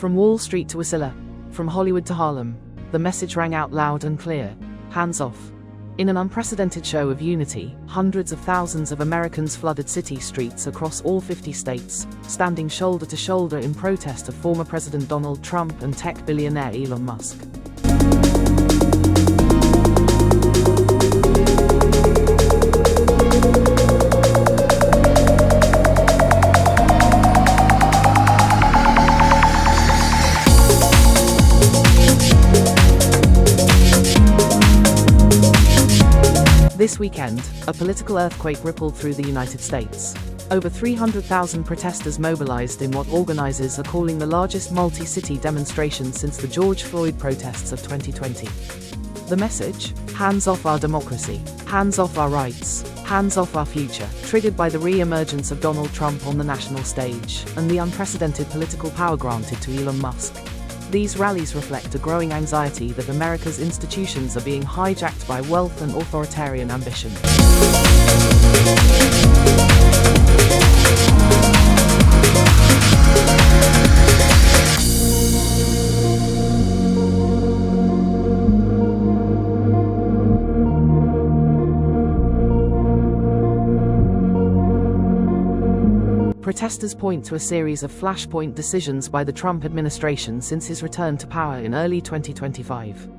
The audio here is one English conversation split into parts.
From Wall Street to Wasilla, from Hollywood to Harlem, the message rang out loud and clear: hands off. In an unprecedented show of unity, hundreds of thousands of Americans flooded city streets across all 50 states, standing shoulder to shoulder in protest of former President Donald Trump and tech billionaire Elon Musk. This weekend, a political earthquake rippled through the United States. Over 300,000 protesters mobilized in what organizers are calling the largest multi-city demonstration since the George Floyd protests of 2020. The message? Hands off our democracy. Hands off our rights. Hands off our future. Triggered by the re-emergence of Donald Trump on the national stage, and the unprecedented political power granted to Elon Musk. These rallies reflect a growing anxiety that America's institutions are being hijacked by wealth and authoritarian ambition. Protesters point to a series of flashpoint decisions by the Trump administration since his return to power in early 2025.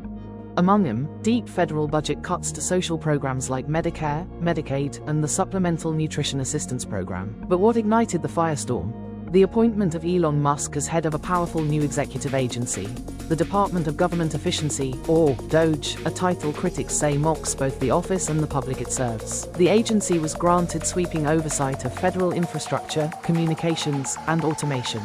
Among them, deep federal budget cuts to social programs like Medicare, Medicaid, and the Supplemental Nutrition Assistance Program. But what ignited the firestorm? The appointment of Elon Musk as head of a powerful new executive agency, the Department of Government Efficiency, or DOGE, a title critics say mocks both the office and the public it serves. The agency was granted sweeping oversight of federal infrastructure, communications, and automation.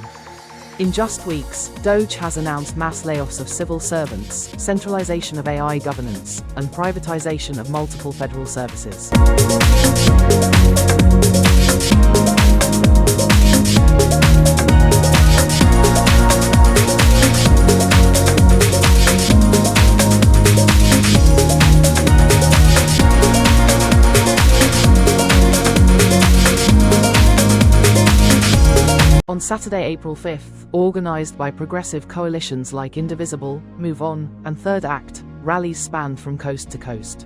In just weeks, DOGE has announced mass layoffs of civil servants, centralization of AI governance, and privatization of multiple federal services. On Saturday, April 5th, organized by progressive coalitions like Indivisible, Move On, and Third Act, rallies spanned from coast to coast.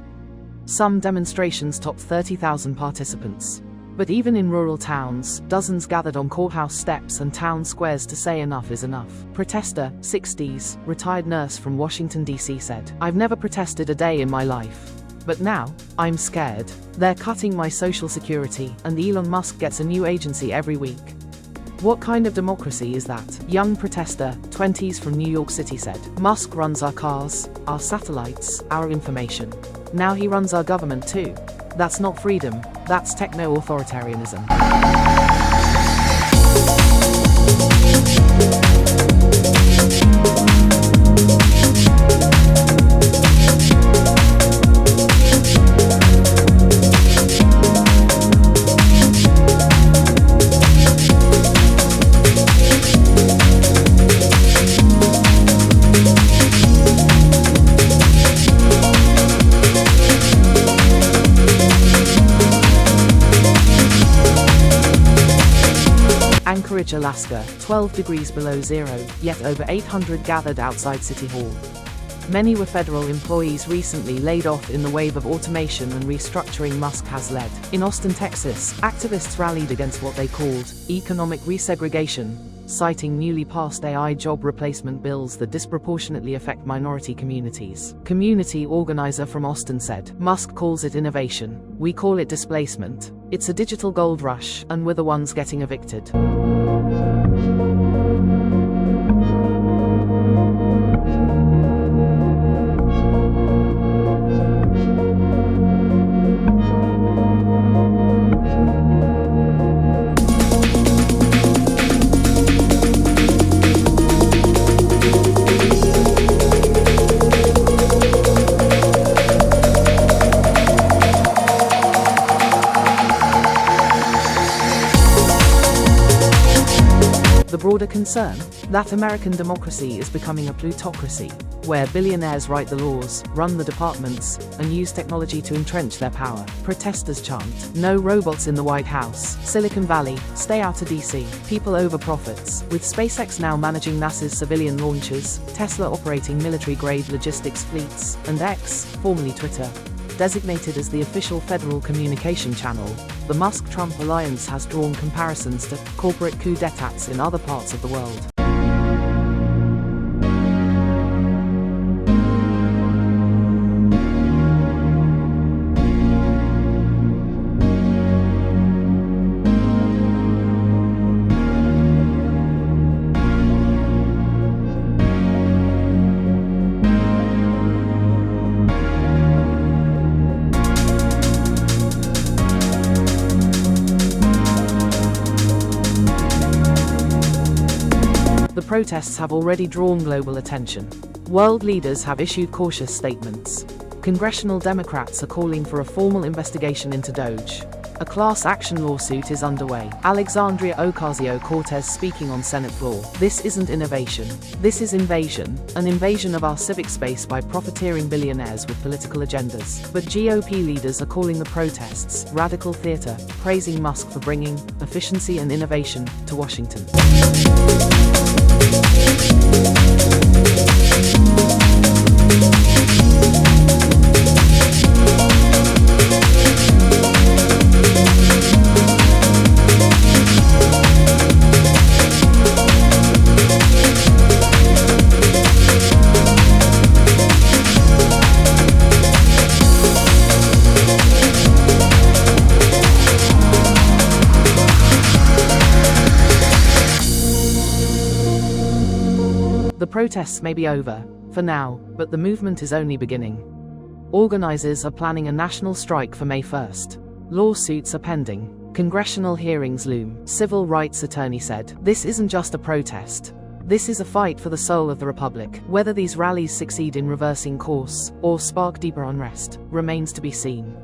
Some demonstrations topped 30,000 participants. But even in rural towns, dozens gathered on courthouse steps and town squares to say enough is enough. Protester, 60s, retired nurse from Washington, D.C. said, "I've never protested a day in my life. But now, I'm scared. They're cutting my social security, and Elon Musk gets a new agency every week." What kind of democracy is that? Young protester, 20s from New York City said, "Musk runs our cars, our satellites, our information. Now he runs our government too. That's not freedom, that's techno-authoritarianism." Anchorage, Alaska, 12 degrees below zero, yet over 800 gathered outside City Hall. Many were federal employees recently laid off in the wave of automation and restructuring Musk has led. In Austin, Texas, activists rallied against what they called economic resegregation, citing newly passed AI job replacement bills that disproportionately affect minority communities. Community organizer from Austin said, "Musk calls it innovation. We call it displacement. It's a digital gold rush, and we're the ones getting evicted." The broader concern? That American democracy is becoming a plutocracy, where billionaires write the laws, run the departments, and use technology to entrench their power. Protesters chant, "No robots in the White House," Silicon Valley, "Stay out of DC," people over profits, with SpaceX now managing NASA's civilian launches, Tesla operating military-grade logistics fleets, and X, formerly Twitter, designated as the official federal communication channel. The Musk-Trump alliance has drawn comparisons to corporate coup d'etats in other parts of the world. The protests have already drawn global attention. World leaders have issued cautious statements. Congressional Democrats are calling for a formal investigation into DOGE. A class action lawsuit is underway. Alexandria Ocasio-Cortez speaking on Senate floor. "This isn't innovation. This is invasion. An invasion of our civic space by profiteering billionaires with political agendas." But GOP leaders are calling the protests radical theater, praising Musk for bringing efficiency and innovation to Washington. The protests may be over, for now, but the movement is only beginning. Organizers are planning a national strike for May 1st. Lawsuits are pending. Congressional hearings loom. Civil rights attorney said, "This isn't just a protest. This is a fight for the soul of the republic." Whether these rallies succeed in reversing course, or spark deeper unrest, remains to be seen.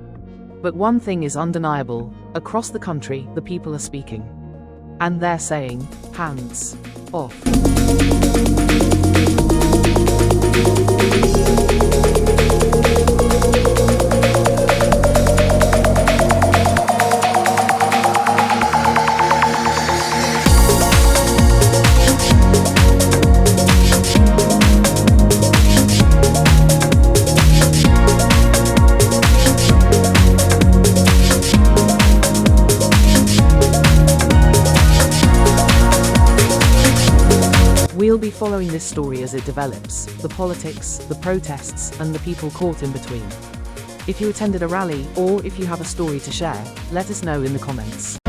But one thing is undeniable: across the country, the people are speaking. And they're saying, hands off. We'll be following this story as it develops, the politics, the protests, and the people caught in between. If you attended a rally, or if you have a story to share, let us know in the comments.